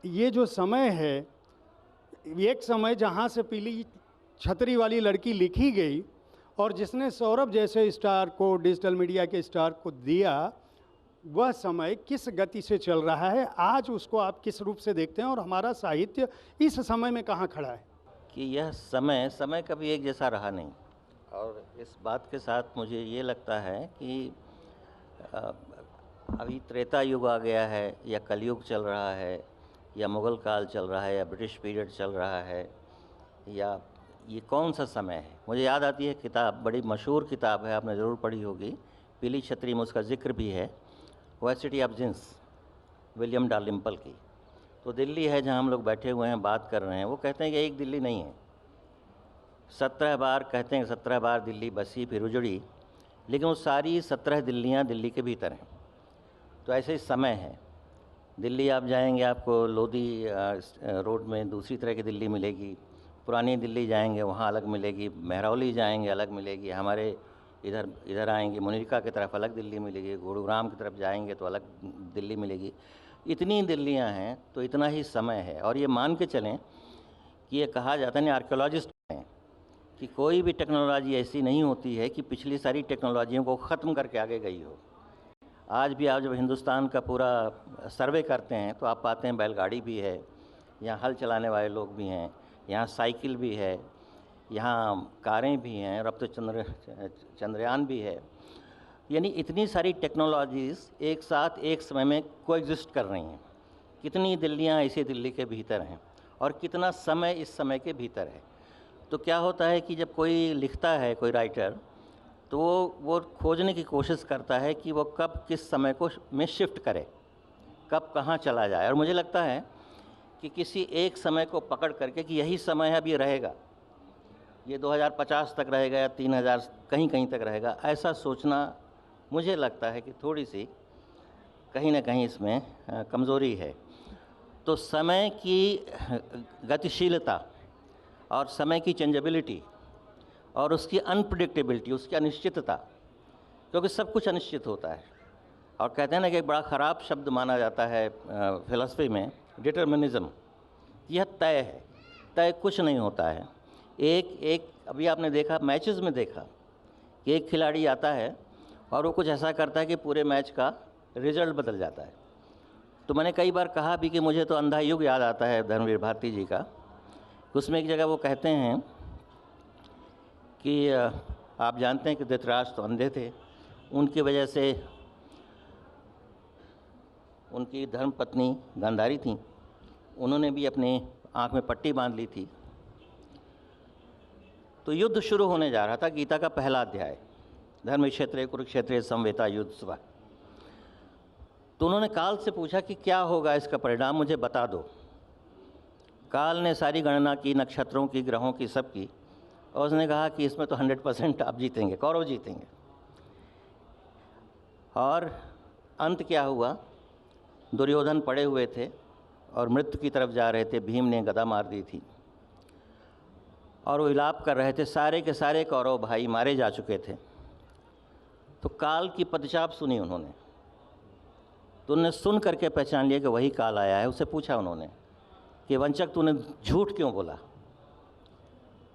ये जो समय है, एक समय जहाँ से पीली छतरी वाली लड़की लिखी गई और जिसने सौरभ जैसे स्टार को, डिजिटल मीडिया के स्टार को दिया, वह समय किस गति से चल रहा है, आज उसको आप किस रूप से देखते हैं और हमारा साहित्य इस समय में कहाँ खड़ा है? कि यह समय कभी एक जैसा रहा नहीं। और इस बात के साथ मुझे ये लगता है कि अभी त्रेता युग आ गया है, या कलयुग चल रहा है, या मुग़ल काल चल रहा है, या ब्रिटिश पीरियड चल रहा है, या ये कौन सा समय है। मुझे याद आती है किताब, बड़ी मशहूर किताब है, आपने ज़रूर पढ़ी होगी, पीली छतरी में उसका जिक्र भी है, वर्सिटी ऑफ जिन्स, विलियम डालिम्पल की। तो दिल्ली है जहाँ हम लोग बैठे हुए हैं, बात कर रहे हैं, वो कहते हैं कि एक दिल्ली नहीं है, 17 बार कहते हैं, 17 बार दिल्ली बसी फिर उजड़ी, लेकिन वो सारी 17 दिल्लियाँ दिल्ली के भीतर हैं। तो ऐसे ही समय है। दिल्ली आप जाएंगे, आपको लोधी रोड में दूसरी तरह की दिल्ली मिलेगी, पुरानी दिल्ली जाएंगे वहाँ अलग मिलेगी, मेहरौली जाएंगे अलग मिलेगी, हमारे इधर आएंगे मुनीरका की तरफ अलग दिल्ली मिलेगी, गुरुग्राम की तरफ जाएंगे तो अलग दिल्ली मिलेगी। इतनी दिल्लियाँ हैं तो इतना ही समय है। और ये मान के चलें कि ये कहा जाता है, आर्कियोलॉजिस्ट हैं, कि कोई भी टेक्नोलॉजी ऐसी नहीं होती है कि पिछली सारी टेक्नोलॉजियों को ख़त्म करके आगे गई हो। आज भी आप जब हिंदुस्तान का पूरा सर्वे करते हैं तो आप पाते हैं बैलगाड़ी भी है, यहाँ हल चलाने वाले लोग भी हैं, यहाँ साइकिल भी है, यहाँ कारें भी हैं, और अब तो चंद्रयान भी है। यानी इतनी सारी टेक्नोलॉजीज़ एक साथ एक समय में कोएग्जिस्ट कर रही हैं। कितनी दिल्लियाँ इसी दिल्ली के भीतर हैं और कितना समय इस समय के भीतर है। तो क्या होता है कि जब कोई लिखता है, कोई राइटर, तो वो खोजने की कोशिश करता है कि वो कब किस समय को में शिफ्ट करे, कब कहाँ चला जाए। और मुझे लगता है कि किसी एक समय को पकड़ करके कि यही समय है, अब ये रहेगा, ये 2050 तक रहेगा या 3000 कहीं कहीं तक रहेगा, ऐसा सोचना मुझे लगता है कि थोड़ी सी कहीं ना कहीं इसमें कमज़ोरी है। तो समय की गतिशीलता और समय की चेंजेबिलिटी और उसकी अनप्रेडिक्टेबिलिटी, उसकी अनिश्चितता, क्योंकि सब कुछ अनिश्चित होता है। और कहते हैं ना कि एक बड़ा ख़राब शब्द माना जाता है फिलॉसफी में, डिटर्मिनिज़म। यह तय है, तय कुछ नहीं होता है। एक अभी आपने देखा, मैचेस में देखा कि एक खिलाड़ी आता है और वो कुछ ऐसा करता है कि पूरे मैच का रिज़ल्ट बदल जाता है। तो मैंने कई बार कहा भी कि मुझे तो अंधा युग याद आता है धर्मवीर भारती जी का। उसमें एक जगह वो कहते हैं कि आप जानते हैं कि धृतराष्ट्र तो अंधे थे, उनकी वजह से उनकी धर्मपत्नी गांधारी थी, उन्होंने भी अपने आँख में पट्टी बांध ली थी। तो युद्ध शुरू होने जा रहा था, गीता का पहला अध्याय, धर्म क्षेत्रे कुरुक्षेत्रे समवेता युद्ध स्व। तो उन्होंने काल से पूछा कि क्या होगा इसका परिणाम, मुझे बता दो। काल ने सारी गणना की, नक्षत्रों की, ग्रहों की, सब की, और उसने कहा कि इसमें तो 100% आप जीतेंगे, कौरव जीतेंगे। और अंत क्या हुआ, दुर्योधन पड़े हुए थे और मृत्यु की तरफ जा रहे थे, भीम ने गदा मार दी थी और वो विलाप कर रहे थे, सारे के सारे कौरव भाई मारे जा चुके थे। तो काल की पदचाप सुनी उन्होंने, तो उन्होंने सुन करके पहचान लिया कि वही काल आया है। उससे पूछा उन्होंने कि वंचक तूने झूठ क्यों बोला।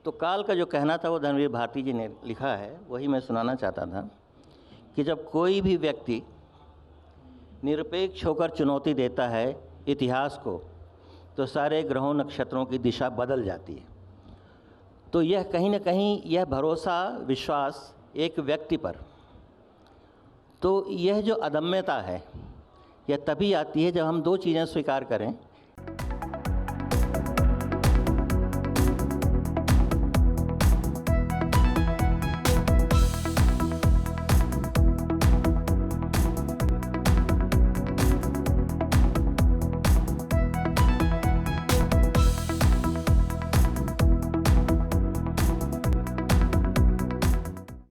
तो काल का जो कहना था वो धर्मवीर भारती जी ने लिखा है, वही मैं सुनाना चाहता था कि जब कोई भी व्यक्ति निरपेक्ष होकर चुनौती देता है इतिहास को, तो सारे ग्रहों नक्षत्रों की दिशा बदल जाती है। तो यह कहीं ना कहीं यह भरोसा, विश्वास एक व्यक्ति पर, तो यह जो अदम्यता है, यह तभी आती है जब हम दो चीज़ें स्वीकार करें